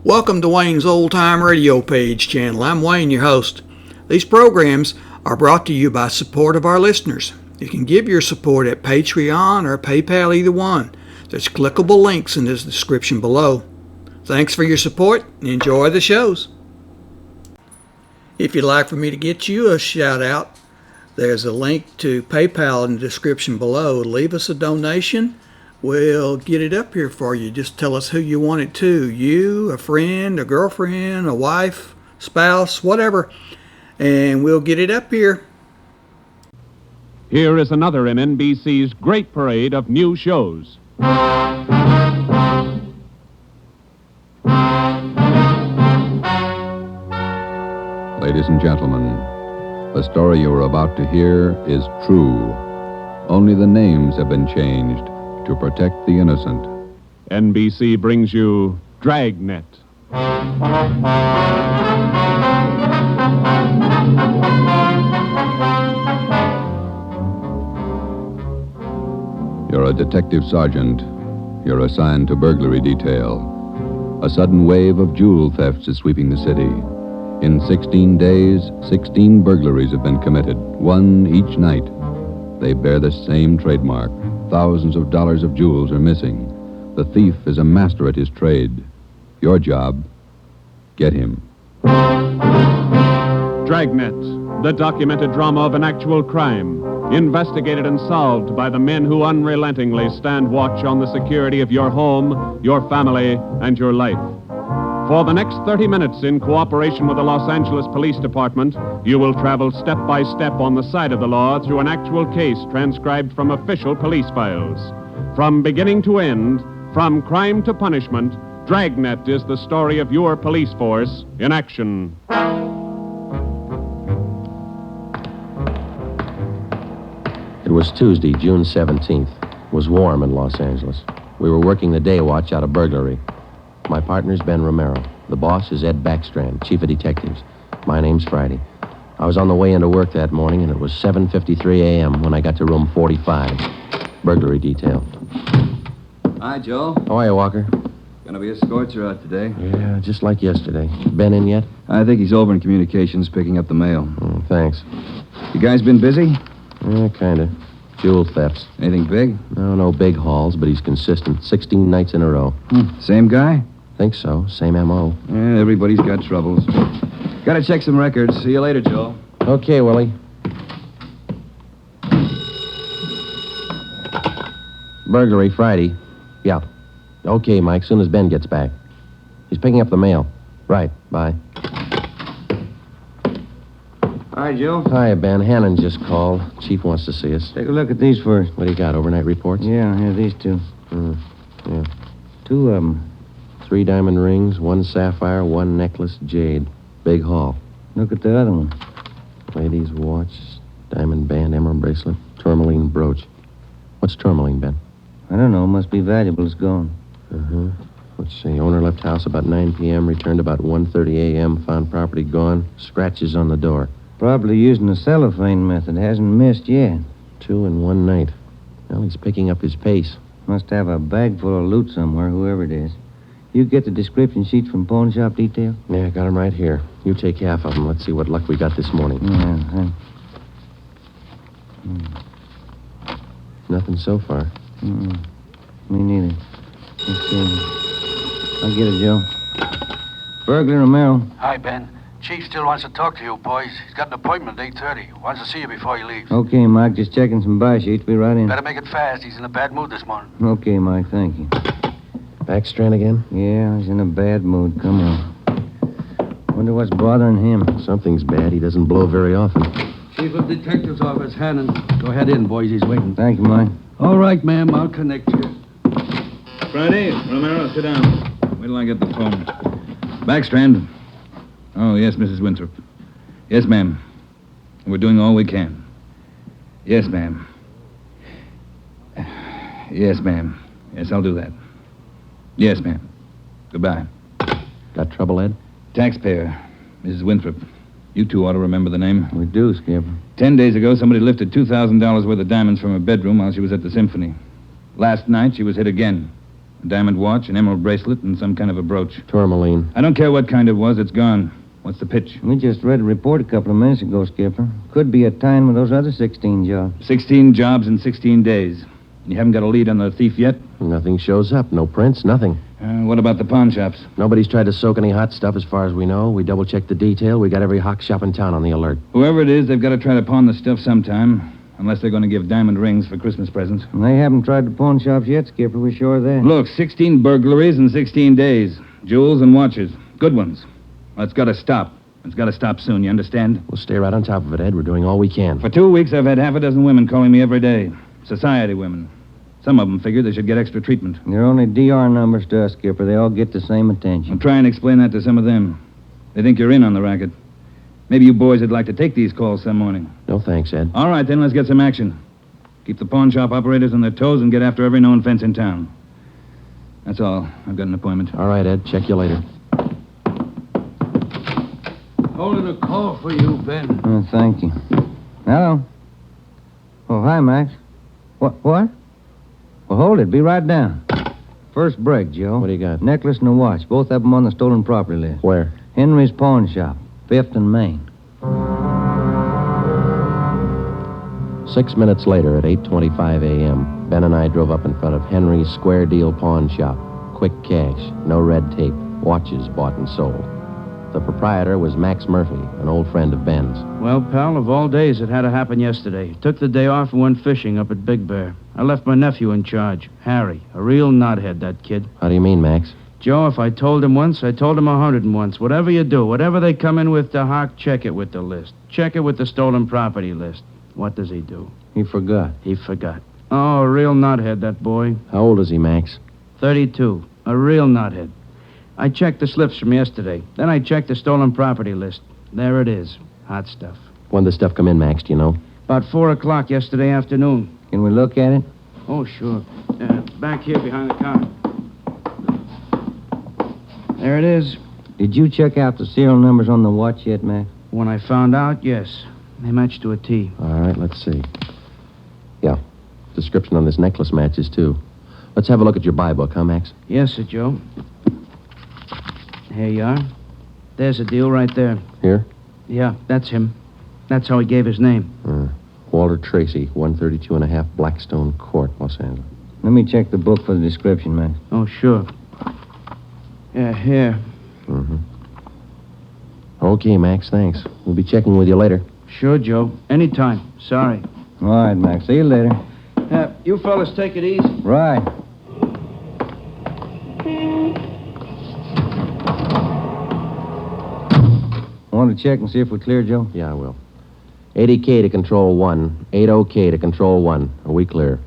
Welcome to Wayne's Old Time Radio Page channel. I'm Wayne, your host. These programs are brought to you by support of our listeners. You can give your support at Patreon or PayPal, either one. There's clickable links in the description below. Thanks for your support and enjoy the shows. If you'd like for me to get you a shout out, there's a link to PayPal in the description below. Leave us a donation. We'll get it up here for you. Just tell us who you want it to. You, a friend, a girlfriend, a wife, spouse, whatever. And we'll get it up here. Here is another in NBC's great parade of new shows. Ladies and gentlemen, the story you are about to hear is true. Only the names have been changed to protect the innocent. NBC brings you Dragnet. You're a detective sergeant. You're assigned to burglary detail. A sudden wave of jewel thefts is sweeping the city. In 16 days, 16 burglaries have been committed, one each night. They bear the same trademark. Thousands of dollars of jewels are missing. The thief is a master at his trade. Your job, get him. Dragnet, the documented drama of an actual crime, investigated and solved by the men who unrelentingly stand watch on the security of your home, your family, and your life. For the next 30 minutes, in cooperation with the Los Angeles Police Department, you will travel step by step on the side of the law through an actual case transcribed from official police files. From beginning to end, from crime to punishment, Dragnet is the story of your police force in action. It was Tuesday, June 17th. It was warm in Los Angeles. We were working the day watch out of burglary. My partner's Ben Romero. The boss is Ed Backstrand, chief of detectives. My name's Friday. I was on the way into work that morning, and it was 7:53 a.m. when I got to room 45. Burglary Detail. Hi, Joe. How are you, Walker? Gonna be a scorcher out today. Yeah, just like yesterday. Ben in yet? I think he's over in communications picking up the mail. Thanks. You guys been busy? Yeah, kinda. Jewel thefts. Anything big? No big hauls, but he's consistent. 16 nights in a row. Same guy? Think so. Same M.O. Yeah, everybody's got troubles. Gotta check some records. See you later, Joe. Okay, Willie. Burglary Friday. Yeah. Okay, Mike, soon as Ben gets back. He's picking up the mail. Right, bye. Hi, Joe. Hi, Ben. Hannon just called. Chief wants to see us. Take a look at these first. What do you got, overnight reports? Yeah, here, these two. Yeah. Two of them. 3 diamond rings, 1 sapphire, 1 necklace, jade. Big haul. Look at the other one. Lady's watch, diamond band, emerald bracelet, tourmaline brooch. What's tourmaline, Ben? I don't know. Must be valuable. It's gone. Let's see. Owner left house about 9 p.m., returned about 1:30 a.m., found property gone, scratches on the door. Probably using the cellophane method. Hasn't missed yet. 2 in 1 night. Well, he's picking up his pace. Must have a bag full of loot somewhere, whoever it is. You get the description sheets from Pawn Shop Detail? Yeah, got him right here. You take half of them. Let's see what luck we got this morning. Yeah. Nothing so far. Me neither. Let's see. I'll get it, Joe. Burglar Romero. Hi, Ben. Chief still wants to talk to you, boys. He's got an appointment at 8:30. Wants to see you before he leaves. Okay, Mike. Just checking some buy sheets. Be right in. Better make it fast. He's in a bad mood this morning. Okay, Mike. Thank you. Backstrand again? Yeah, he's in a bad mood. Come on. Wonder what's bothering him. Something's bad. He doesn't blow very often. Chief of Detective's Office, Hannon. Go ahead in, boys. He's waiting. Thank you, Mike. All right, ma'am. I'll connect you. Friday, Romero, sit down. Wait till I get the phone. Backstrand. Oh, yes, Mrs. Winthrop. Yes, ma'am. We're doing all we can. Yes, ma'am. Yes, ma'am. Yes, I'll do that. Yes, ma'am. Goodbye. Got trouble, Ed? Taxpayer, Mrs. Winthrop. You two ought to remember the name. We do, Skipper. 10 days ago, somebody lifted $2,000 worth of diamonds from her bedroom while she was at the symphony. Last night, she was hit again. A diamond watch, an emerald bracelet, and some kind of a brooch. Tourmaline. I don't care what kind it was. It's gone. What's the pitch? We just read a report a couple of minutes ago, Skipper. Could be a tie-in with those other 16 jobs. 16 jobs in 16 days. You haven't got a lead on the thief yet? Nothing shows up. No prints, nothing. What about the pawn shops? Nobody's tried to soak any hot stuff as far as we know. We double-checked the detail. We got every hock shop in town on the alert. Whoever it is, they've got to try to pawn the stuff sometime. Unless they're going to give diamond rings for Christmas presents. And they haven't tried the pawn shops yet, Skipper. We're sure of that. Look, 16 burglaries in 16 days. Jewels and watches. Good ones. Well, it's got to stop. It's got to stop soon, you understand? We'll stay right on top of it, Ed. We're doing all we can. For 2 weeks, I've had half a dozen women calling me every day. Society women. Some of them figure they should get extra treatment. They're only DR numbers to us, Skipper. They all get the same attention. I'll try and explain that to some of them. They think you're in on the racket. Maybe you boys would like to take these calls some morning. No thanks, Ed. All right, then, let's get some action. Keep the pawn shop operators on their toes and get after every known fence in town. That's all. I've got an appointment. All right, Ed. Check you later. Holding a call for you, Ben. Oh, thank you. Hello. Oh, hi, Max. What? Well, hold it. Be right down. First break, Joe. What do you got? Necklace and a watch. Both of them on the stolen property list. Where? Henry's Pawn Shop. 5th and Main. 6 minutes later, at 8:25 a.m., Ben and I drove up in front of Henry's Square Deal Pawn Shop. Quick cash, no red tape, watches bought and sold. The proprietor was Max Murphy, an old friend of Ben's. Well, pal, of all days, it had to happen yesterday. Took the day off and went fishing up at Big Bear. I left my nephew in charge, Harry. A real knothead, that kid. How do you mean, Max? Joe, if I told him once, I told him 101. Whatever you do, whatever they come in with to Hawk, check it with the list. Check it with the stolen property list. What does he do? He forgot. He forgot. Oh, a real knothead, that boy. How old is he, Max? 32. A real knothead. I checked the slips from yesterday. Then I checked the stolen property list. There it is. Hot stuff. When did the stuff come in, Max, do you know? About 4 o'clock yesterday afternoon. Can we look at it? Oh, sure. Back here behind the counter. There it is. Did you check out the serial numbers on the watch yet, Max? When I found out, yes. They match to a T. All right, let's see. Yeah, description on this necklace matches, too. Let's have a look at your buy book, huh, Max? Yes, sir, Joe. Here you are. There's a deal right there. Here? Yeah, that's him. That's how he gave his name. Walter Tracy, 132 and a half Blackstone Court, Los Angeles. Let me check the book for the description, Max. Oh, sure. Yeah, here. Mm-hmm. Okay, Max, thanks. We'll be checking with you later. Sure, Joe. Anytime. Sorry. All right, Max. See you later. You fellas take it easy. Right. Want to check and see if we're clear, Joe? Yeah, I will. 80K to Control 1. 80K to Control 1. Are we clear?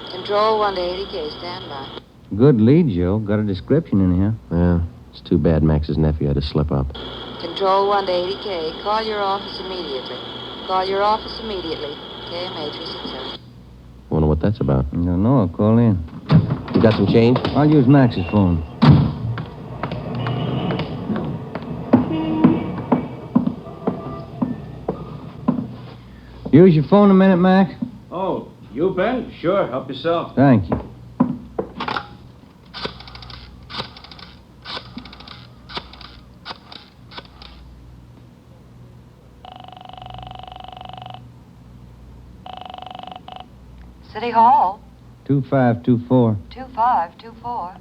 Control 1 to 80K, stand by. Good lead, Joe. Got a description in here. Yeah, it's too bad Max's nephew had to slip up. Control 1 to 80K, call your office immediately. Call your office immediately. KMA 367. Wonder what that's about. I don't know. I'll call in. You got some change? I'll use Max's phone. Use your phone a minute, Max? Oh, you, Ben? Sure, help yourself. Thank you. City Hall, 2524. 2524.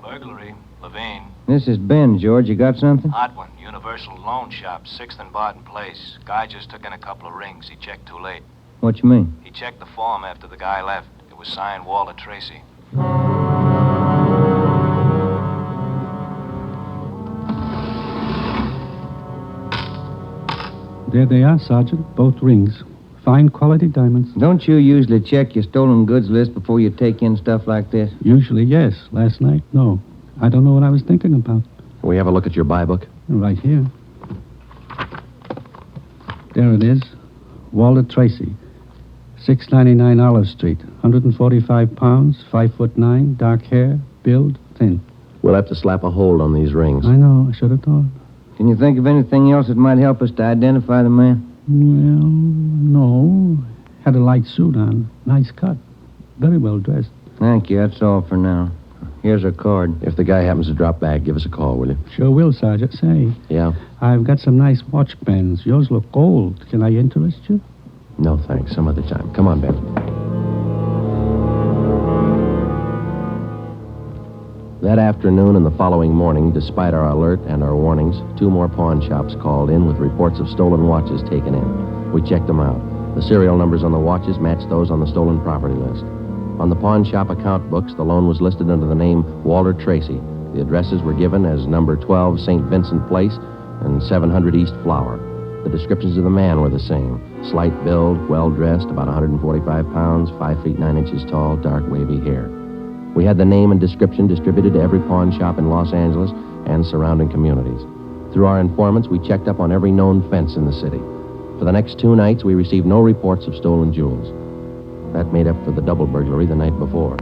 Burglary, Levine. This is Ben, George. You got something? Hot one. Universal Loan Shop, 6th and Barton Place. Guy just took in a couple of rings. He checked too late. What you mean? He checked the form after the guy left. It was signed Walter Tracy. There they are, Sergeant. Both rings. Fine quality diamonds. Don't you usually check your stolen goods list before you take in stuff like this? Usually, yes. Last night, no. I don't know what I was thinking about. Can we have a look at your buy book? Right here. There it is. Walter Tracy. 699 Olive Street. 145 pounds, 5'9", dark hair, build, thin. We'll have to slap a hold on these rings. I know. I should have thought. Can you think of anything else that might help us to identify the man? Well, no. Had a light suit on. Nice cut. Very well dressed. Thank you. That's all for now. Here's our card. If the guy happens to drop back, give us a call, will you? Sure will, Sergeant. Say, Yeah? I've got some nice watch bands. Yours look old. Can I interest you? No, thanks. Some other time. Come on, Ben. That afternoon and the following morning, despite our alert and our warnings, 2 more pawn shops called in with reports of stolen watches taken in. We checked them out. The serial numbers on the watches matched those on the stolen property list. On the pawn shop account books, the loan was listed under the name Walter Tracy. The addresses were given as number 12 St. Vincent Place and 700 East Flower. The descriptions of the man were the same. Slight build, well-dressed, about 145 pounds, 5 feet 9 inches tall, dark wavy hair. We had the name and description distributed to every pawn shop in Los Angeles and surrounding communities. Through our informants, we checked up on every known fence in the city. For the next 2 nights, we received no reports of stolen jewels. That made up for the double burglary the night before.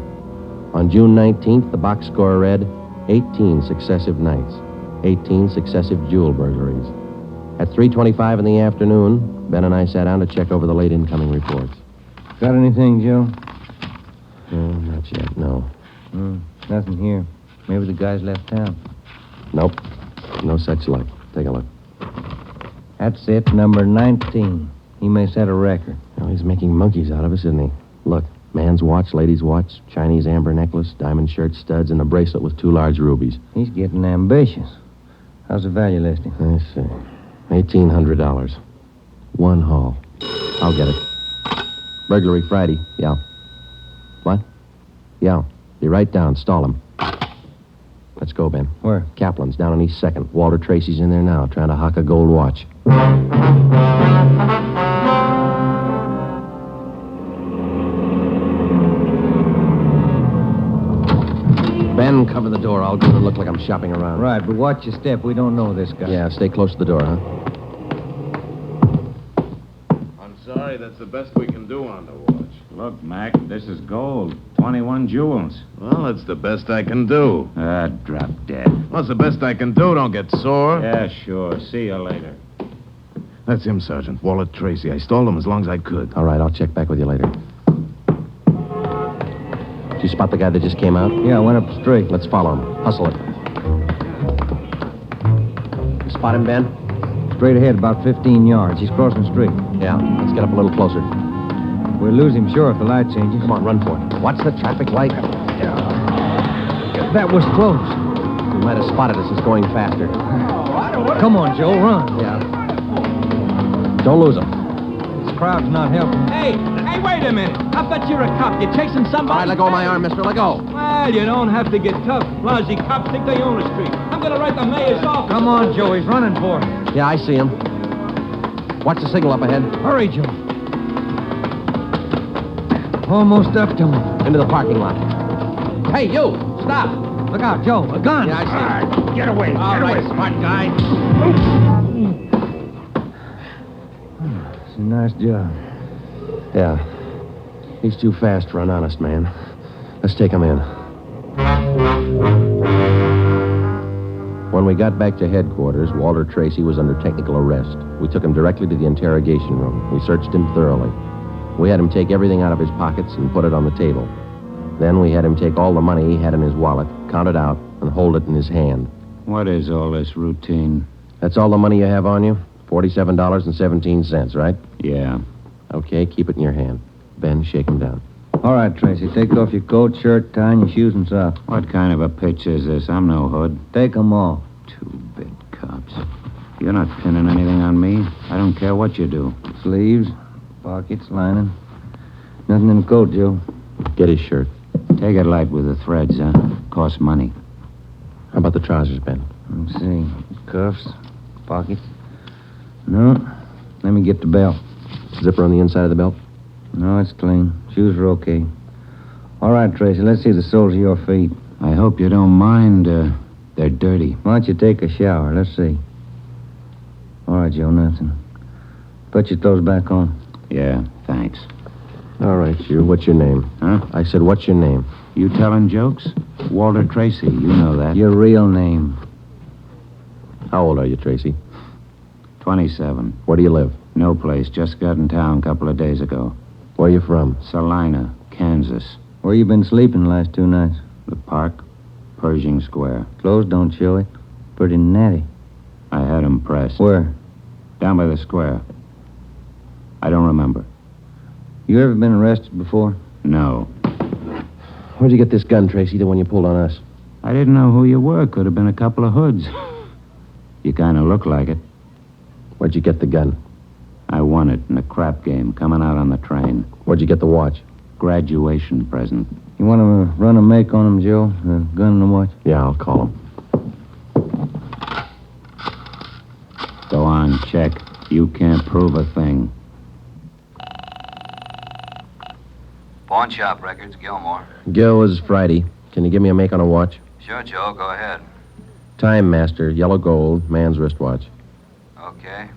On June 19th, the box score read 18 successive nights, 18 successive jewel burglaries. At 3:25 in the afternoon, Ben and I sat down to check over the late incoming reports. Got anything, Joe? No, not yet, no. Nothing here. Maybe the guys left town. Nope. No such luck. Take a look. That's it, number 19. He may set a record. Well, he's making monkeys out of us, isn't he? Look, man's watch, lady's watch, Chinese amber necklace, diamond shirt studs, and a bracelet with 2 large rubies. He's getting ambitious. How's the value listing? Let's see. $1,800. 1 haul. I'll get it. Burglary Friday. Yeah. What? Yeah. Be right down. Stall him. Let's go, Ben. Where? Kaplan's down on East 2nd. Walter Tracy's in there now, trying to hock a gold watch. Ben, cover the door. I'll go and look like I'm shopping around. Right, but watch your step. We don't know this guy. Yeah, stay close to the door, huh? I'm sorry, that's the best we can do on the watch. Look, Mac, this is gold. 21 jewels. Well, that's the best I can do. Drop dead. Well, it's the best I can do. Don't get sore. Yeah, sure. See you later. That's him, Sergeant. Walter Tracy. I stalled him as long as I could. All right, I'll check back with you later. Did you spot the guy that just came out? Yeah, I went up the street. Let's follow him. Hustle it. You spot him, Ben? Straight ahead, about 15 yards. He's crossing the street. Yeah, let's get up a little closer. We'll lose him, sure, if the light changes. Come on, run for it. Watch the traffic light. That was close. You might have spotted us. It's going faster. Come on, Joe, run. Yeah. Don't lose him. This crowd's not helping. Hey, wait a minute. I bet you're a cop. You're chasing somebody. All right, let go of my arm, mister. Let go. Well, you don't have to get tough. Lousy cops think they own the street. I'm going to write the mayor's office. Come on, Joe. He's running for it. Yeah, I see him. Watch the signal up ahead. Hurry, Joe. Almost up to him. Into the parking lot. Hey, you! Stop! Look out, Joe. A gun. Yeah, I see him. Get away. All right, smart guy. It's a nice job. Yeah. He's too fast for an honest man. Let's take him in. When we got back to headquarters, Walter Tracy was under technical arrest. We took him directly to the interrogation room. We searched him thoroughly. We had him take everything out of his pockets and put it on the table. Then we had him take all the money he had in his wallet, count it out, and hold it in his hand. What is all this routine? That's all the money you have on you? $47.17, right? Yeah. Okay, keep it in your hand. Ben, shake him down. All right, Tracy. Take off your coat, shirt, tie, and your shoes and socks. What kind of a pitch is this? I'm no hood. Take them off. Two-bit cops. You're not pinning anything on me. I don't care what you do. Sleeves, pockets, lining. Nothing in the coat, Joe. Get his shirt. Take it light with the threads, huh? Costs money. How about the trousers, Ben? Let's see. Cuffs, pockets. No. Let me get the belt. Zipper on the inside of the belt? No, it's clean. Shoes are okay. All right, Tracy, let's see the soles of your feet. I hope you don't mind. They're dirty. Why don't you take a shower? Let's see. All right, Joe, nothing. Put your clothes back on. Yeah, thanks. All right, you. What's your name? Huh? I said, what's your name? You telling jokes? Walter Tracy, you know that. Your real name. How old are you, Tracy? 27. Where do you live? No place. Just got in town a couple of days ago. Where are you from? Salina, Kansas. Where you been sleeping the last 2 nights? The park, Pershing Square. Clothes don't show it. Pretty natty. I had him pressed. Where? Down by the square. I don't remember. You ever been arrested before? No. Where'd you get this gun, Tracy, the one you pulled on us? I didn't know who you were. Could have been a couple of hoods. You kind of look like it. Where'd you get the gun? I won it in a crap game coming out on the train. Where'd you get the watch? Graduation present. You want to run a make on him, Joe? The gun and the watch? Yeah, I'll call him. Go on, check. You can't prove a thing. Pawn shop records, Gilmore. Gil, is Friday. Can you give me a make on a watch? Sure, Joe, go ahead. Time Master, yellow gold, man's wristwatch. Okay.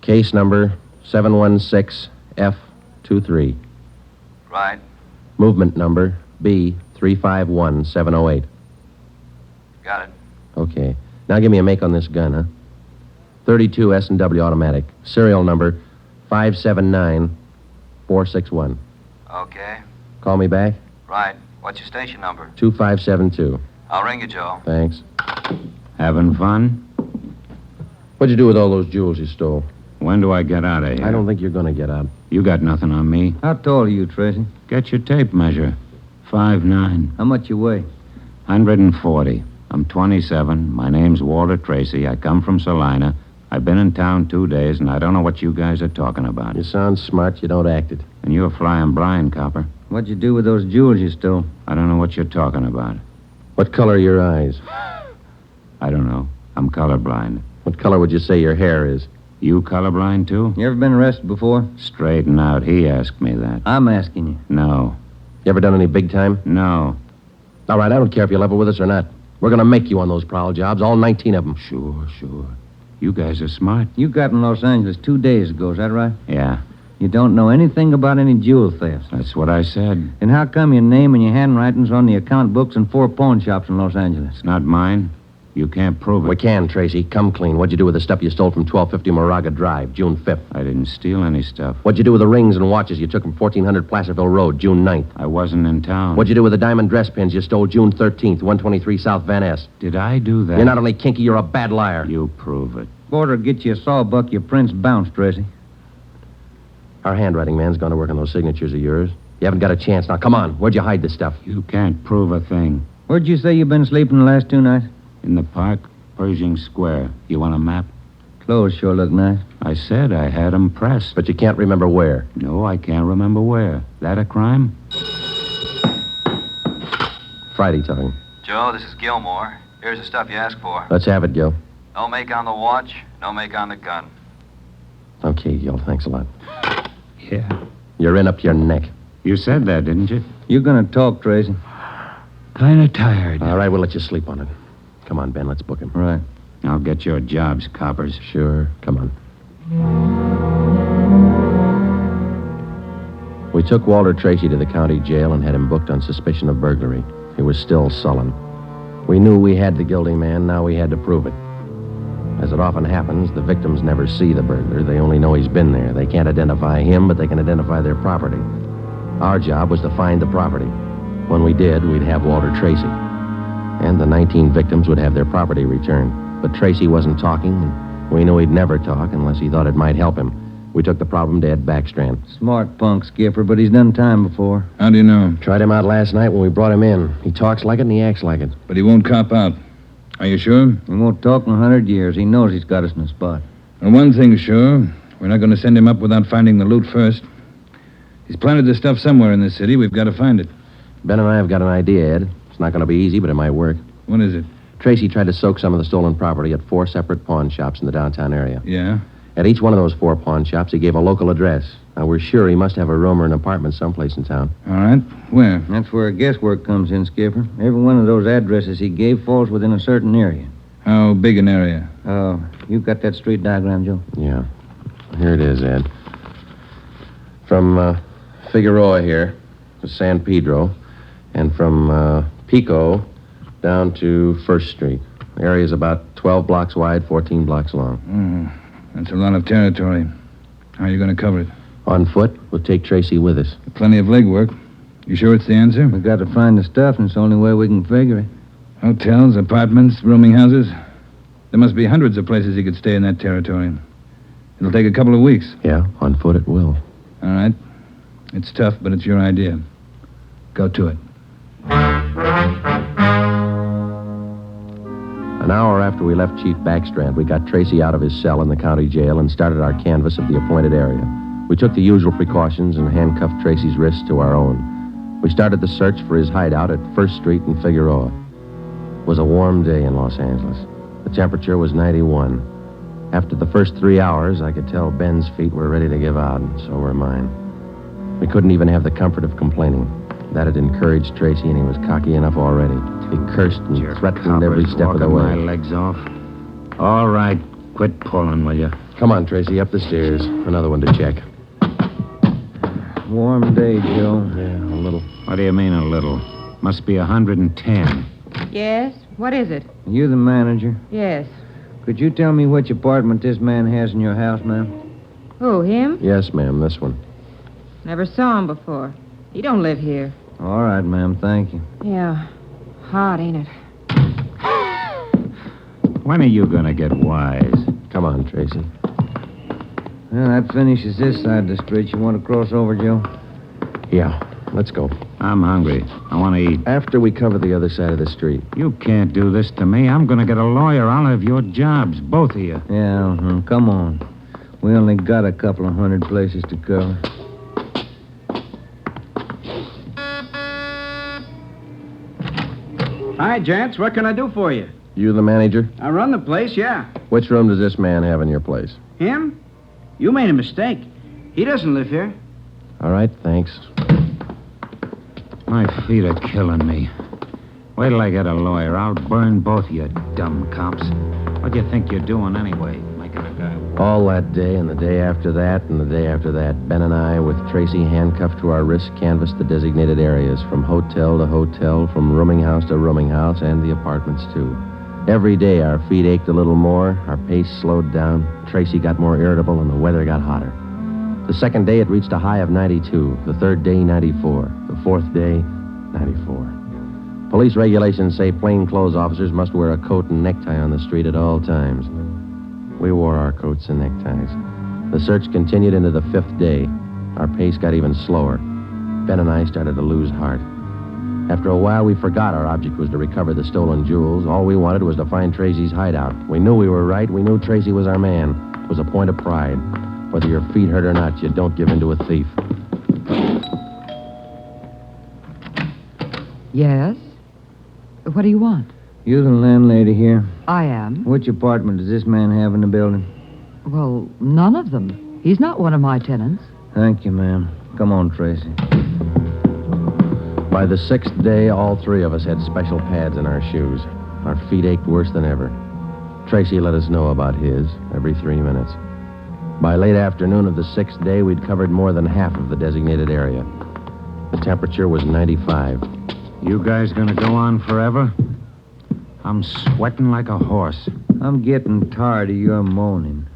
Case number 716F23. Right. Movement number B351708. Got it. Okay. Now give me a make on this gun, huh? 32 S&W automatic. Serial number 579461. Okay. Call me back? Right. What's your station number? 2572. I'll ring you, Joe. Thanks. Having fun? What'd you do with all those jewels you stole? When do I get out of here? I don't think you're going to get out. You got nothing on me. How tall are you, Tracy? Get your tape measure. 5'9". How much you weigh? 140. I'm 27. My name's Walter Tracy. I come from Salina. I've been in town 2 days, and I don't know what you guys are talking about. You sound smart. You don't act it. And you're flying blind, copper. What'd you do with those jewels you stole? I don't know what you're talking about. What color are your eyes? I don't know. I'm colorblind. What color would you say your hair is? You colorblind, too? You ever been arrested before? Straighten out. He asked me that. I'm asking you. No. You ever done any big time? No. All right, I don't care if you level with us or not. We're going to make you on those prowl jobs, all 19 of them. Sure. You guys are smart. You got in Los Angeles 2 days ago, is that right? Yeah. You don't know anything about any jewel thefts. That's what I said. And how come your name and your handwriting's on the account books in 4 pawn shops in Los Angeles? It's not mine. You can't prove it. We can, Tracy. Come clean. What'd you do with the stuff you stole from 1250 Moraga Drive, June 5th? I didn't steal any stuff. What'd you do with the rings and watches you took from 1400 Placerville Road, June 9th? I wasn't in town. What'd you do with the diamond dress pins you stole June 13th, 123 South Van Ness? Did I do that? You're not only kinky, you're a bad liar. You prove it. Order get you a sawbuck, your prints bounced, Tracy. Our handwriting man's gone to work on those signatures of yours. You haven't got a chance. Now, come on. Where'd you hide this stuff? You can't prove a thing. Where'd you say you've been sleeping the last 2 nights? In the park, Pershing Square. You want a map? Clothes sure look nice. I said I had them pressed. But you can't remember where. No, I can't remember where. That a crime? Friday talking. Joe, this is Gilmore. Here's the stuff you asked for. Let's have it, Gil. No make on the watch, no make on the gun. Okay, Gil. Thanks a lot. Yeah. You're in up to your neck. You said that, didn't you? You're gonna talk, Tracy. Kind of tired. All right, we'll let you sleep on it. Come on, Ben. Let's book him. Right. I'll get your jobs, coppers. Sure. Come on. We took Walter Tracy to the county jail and had him booked on suspicion of burglary. He was still sullen. We knew we had the guilty man. Now we had to prove it. As it often happens, the victims never see the burglar. They only know he's been there. They can't identify him, but they can identify their property. Our job was to find the property. When we did, we'd have Walter Tracy. And the 19 victims would have their property returned. But Tracy wasn't talking, and we knew he'd never talk unless he thought it might help him. We took the problem to Ed Backstrand. Smart punk, Skipper, but he's done time before. How do you know? Tried him out last night when we brought him in. He talks like it and he acts like it. But he won't cop out. Are you sure? He won't talk in 100 years. He knows he's got us in a spot. Well, one thing's sure. We're not going to send him up without finding the loot first. He's planted the stuff somewhere in this city. We've got to find it. Ben and I have got an idea, Ed. It's not going to be easy, but it might work. What is it? Tracy tried to soak some of the stolen property at 4 separate pawn shops in the downtown area. Yeah? At each one of those 4 pawn shops, he gave a local address. Now, we're sure he must have a room or an apartment someplace in town. All right. Where? That's where guesswork comes in, Skipper. Every one of those addresses he gave falls within a certain area. How big an area? Oh, you got that street diagram, Joe? Yeah. Here it is, Ed. From Figueroa here to San Pedro, and from Pico down to First Street. The area's about 12 blocks wide, 14 blocks long. That's a lot of territory. How are you going to cover it? On foot, we'll take Tracy with us. Plenty of legwork. You sure it's the answer? We got to find the stuff, and it's the only way we can figure it. Hotels, apartments, rooming houses. There must be hundreds of places he could stay in that territory. It'll take a couple of weeks. Yeah, on foot it will. All right. It's tough, but it's your idea. Go to it. An hour after we left Chief Backstrand, we got Tracy out of his cell in the county jail and started our canvass of the appointed area. We took the usual precautions and handcuffed Tracy's wrists to our own. We started the search for his hideout at 1st Street and Figueroa. It was a warm day in Los Angeles. The temperature was 91. After the first 3 hours, I could tell Ben's feet were ready to give out, and so were mine. We couldn't even have the comfort of complaining. That had encouraged Tracy, and he was cocky enough already. He cursed and threatened every step of the way. My legs off. All right, quit pulling, will you? Come on, Tracy, up the stairs. Another one to check. Warm day, Joe. Yeah, a little. What do you mean, a little? Must be 110. Yes? What is it? You the manager. Yes. Could you tell me which apartment this man has in your house, ma'am? Who, him? Yes, ma'am, this one. Never saw him before. He don't live here. All right, ma'am, thank you. Yeah. Hot, ain't it? When are you going to get wise? Come on, Tracy. Well, that finishes this side of the street. You want to cross over, Joe? Yeah, let's go. I'm hungry. I want to eat. After we cover the other side of the street. You can't do this to me. I'm going to get a lawyer. I'll have your jobs, both of you. Yeah, come on. We only got a couple of hundred places to cover. Hi, gents. What can I do for you? You the manager? I run the place, yeah. Which room does this man have in your place? Him? You made a mistake. He doesn't live here. All right, thanks. My feet are killing me. Wait till I get a lawyer. I'll burn both of you dumb cops. What do you think you're doing anyway? Making a guy walk? All that day and the day after that and the day after that, Ben and I, with Tracy handcuffed to our wrists, canvassed the designated areas from hotel to hotel, from rooming house to rooming house, and the apartments, too. Every day our feet ached a little more, our pace slowed down, Tracy got more irritable, and the weather got hotter. The second day, it reached a high of 92. The third day, 94. The fourth day, 94. Police regulations say plainclothes officers must wear a coat and necktie on the street at all times. We wore our coats and neckties. The search continued into the fifth day. Our pace got even slower. Ben and I started to lose heart. After a while, we forgot our object was to recover the stolen jewels. All we wanted was to find Tracy's hideout. We knew we were right. We knew Tracy was our man. It was a point of pride. Whether your feet hurt or not, you don't give in to a thief. Yes? What do you want? You the landlady here? I am. Which apartment does this man have in the building? Well, none of them. He's not one of my tenants. Thank you, ma'am. Come on, Tracy. By the sixth day, all three of us had special pads in our shoes. Our feet ached worse than ever. Tracy let us know about his every 3 minutes. By late afternoon of the sixth day, we'd covered more than half of the designated area. The temperature was 95. You guys gonna go on forever? I'm sweating like a horse. I'm getting tired of your moaning.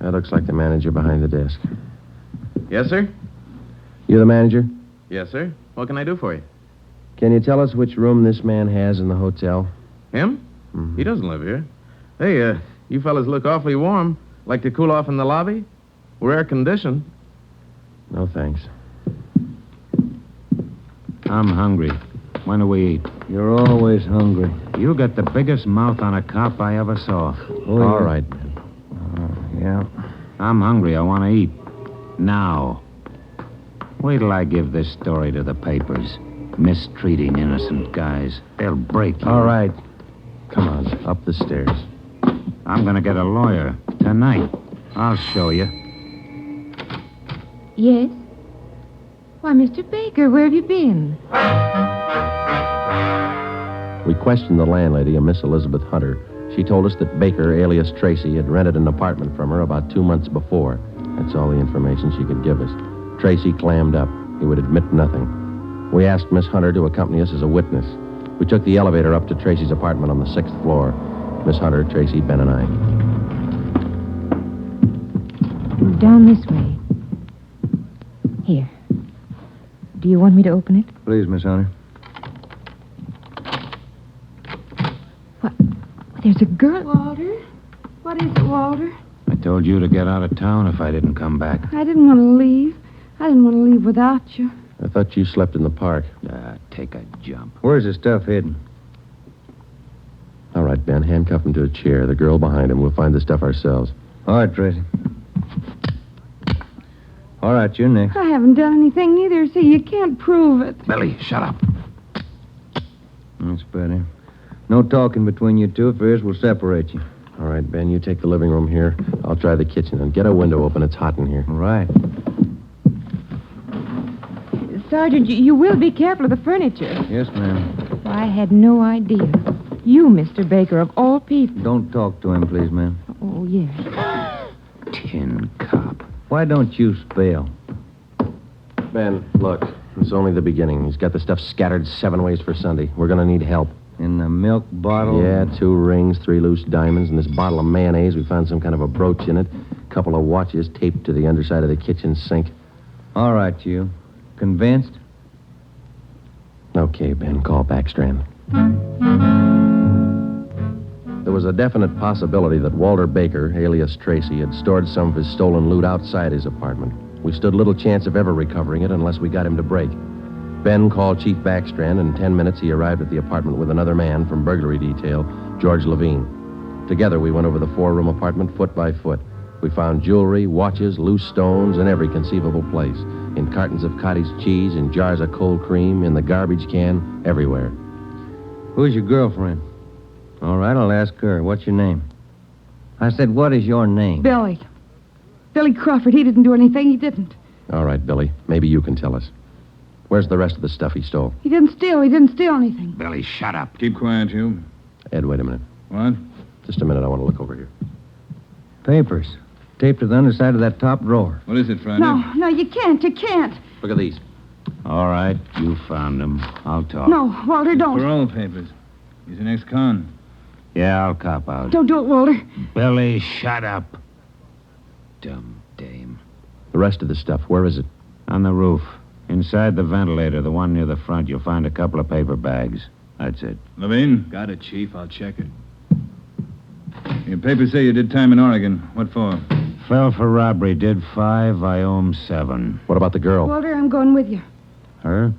That looks like the manager behind the desk. Yes, sir? You the manager? Yes, sir. What can I do for you? Can you tell us which room this man has in the hotel? Him? Mm-hmm. He doesn't live here. Hey, you fellas look awfully warm. Like to cool off in the lobby? We're air-conditioned. No, thanks. I'm hungry. When do we eat? You're always hungry. You got the biggest mouth on a cop I ever saw. Oh, All right, man. Yeah. I'm hungry. I want to eat. Now. Wait till I give this story to the papers. Mistreating innocent guys. They'll break you. All right. Come on, up the stairs. I'm going to get a lawyer tonight. I'll show you. Yes? Why, Mr. Baker, where have you been? We questioned the landlady, a Miss Elizabeth Hunter. She told us that Baker, alias Tracy, had rented an apartment from her about 2 months before. That's all the information she could give us. Tracy clammed up. He would admit nothing. We asked Miss Hunter to accompany us as a witness. We took the elevator up to Tracy's apartment on the 6th floor. Miss Hunter, Tracy, Ben, and I. Down this way. Here. Do you want me to open it? Please, Miss Hunter. What? There's a girl. Walter? What is it, Walter? I told you to get out of town if I didn't come back. I didn't want to leave. I didn't want to leave without you. I thought you slept in the park. Take a jump. Where's the stuff hidden? All right, Ben, handcuff him to a chair. The girl behind him. We'll find the stuff ourselves. All right, Tracy. All right, you're next. I haven't done anything neither. See, you can't prove it. Billy, shut up. That's better. No talking between you two. If there is, we'll separate you. All right, Ben, you take the living room here. I'll try the kitchen. And get a window open. It's hot in here. All right. Sergeant, you will be careful of the furniture. Yes, ma'am. I had no idea. You, Mr. Baker, of all people. Don't talk to him, please, ma'am. Oh, yes. Tin cop. Why don't you spell? Ben, look. It's only the beginning. He's got the stuff scattered 7 ways for Sunday. We're going to need help. In the milk bottle? Yeah, 2 rings, 3 loose diamonds, and this bottle of mayonnaise. We found some kind of a brooch in it. A couple of watches taped to the underside of the kitchen sink. All right, you. Convinced? Okay, Ben, call Backstrand. There was a definite possibility that Walter Baker, alias Tracy, had stored some of his stolen loot outside his apartment. We stood little chance of ever recovering it unless we got him to break. Ben called Chief Backstrand, and in 10 minutes he arrived at the apartment with another man from Burglary Detail, George Levine. Together we went over the 4-room apartment foot by foot. We found jewelry, watches, loose stones in every conceivable place. In cartons of cottage cheese, in jars of cold cream, in the garbage can, everywhere. Who's your girlfriend? All right, I'll ask her. What's your name? I said, what is your name? Billy. Billy Crawford. He didn't do anything. He didn't. All right, Billy. Maybe you can tell us. Where's the rest of the stuff he stole? He didn't steal. He didn't steal anything. Billy, shut up. Keep quiet, you. Ed, wait a minute. What? Just a minute. I want to look over here. Papers. Taped to the underside of that top drawer. What is it, Friday? No, you can't. You can't. Look at these. All right, you found them. I'll talk. No, Walter, don't. Parole papers. He's an ex-con. Yeah, I'll cop out. Don't do it, Walter. Billy, shut up. Dumb dame. The rest of the stuff, where is it? On the roof. Inside the ventilator, the one near the front, you'll find a couple of paper bags. That's it. Levine? Got it, Chief. I'll check it. Your papers say you did time in Oregon. What for? Fell for robbery, did 5, I owe him 7. What about the girl? Walter, I'm going with you. Her?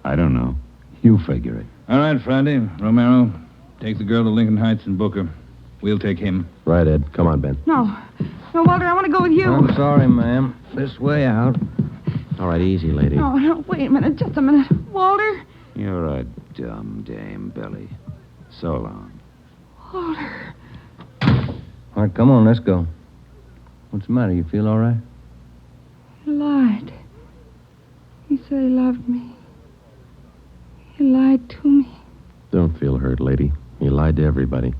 I don't know. You figure it. All right, Friday. Romero, take the girl to Lincoln Heights and book her. We'll take him. Right, Ed. Come on, Ben. No, Walter, I want to go with you. I'm sorry, ma'am. This way out. All right, easy, lady. No, wait a minute. Just a minute. Walter? You're a dumb dame, Billy. So long. Walter. All right, come on, let's go. What's the matter? You feel all right? He lied. He said he loved me. He lied to me. Don't feel hurt, lady. He lied to everybody.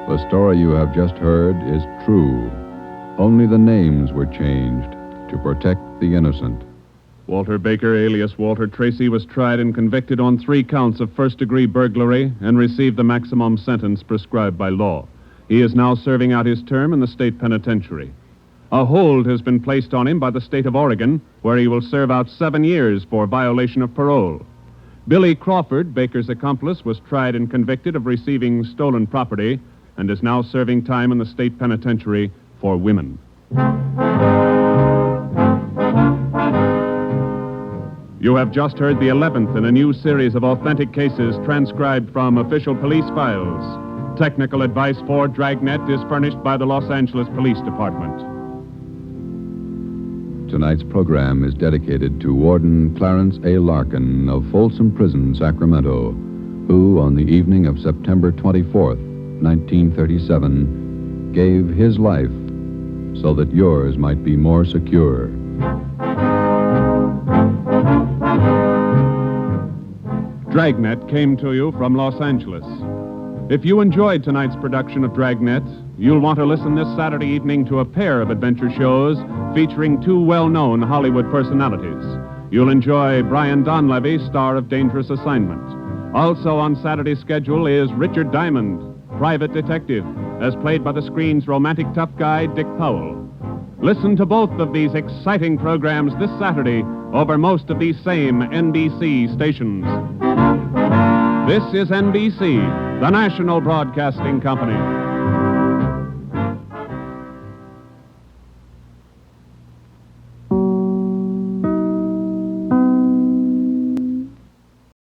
The story you have just heard is true. Only the names were changed to protect the innocent. Walter Baker, alias Walter Tracy, was tried and convicted on 3 counts of first-degree burglary and received the maximum sentence prescribed by law. He is now serving out his term in the state penitentiary. A hold has been placed on him by the state of Oregon, where he will serve out 7 years for violation of parole. Billy Crawford, Baker's accomplice, was tried and convicted of receiving stolen property and is now serving time in the state penitentiary for women. You have just heard the 11th in a new series of authentic cases transcribed from official police files. Technical advice for Dragnet is furnished by the Los Angeles Police Department. Tonight's program is dedicated to Warden Clarence A. Larkin of Folsom Prison, Sacramento, who, on the evening of September 24th, 1937, gave his life so that yours might be more secure. Dragnet came to you from Los Angeles. If you enjoyed tonight's production of Dragnet, you'll want to listen this Saturday evening to a pair of adventure shows featuring 2 well-known Hollywood personalities. You'll enjoy Brian Donlevy, star of Dangerous Assignment. Also on Saturday's schedule is Richard Diamond, Private Detective, as played by the screen's romantic tough guy, Dick Powell. Listen to both of these exciting programs this Saturday over most of these same NBC stations. This is NBC, the national broadcasting company.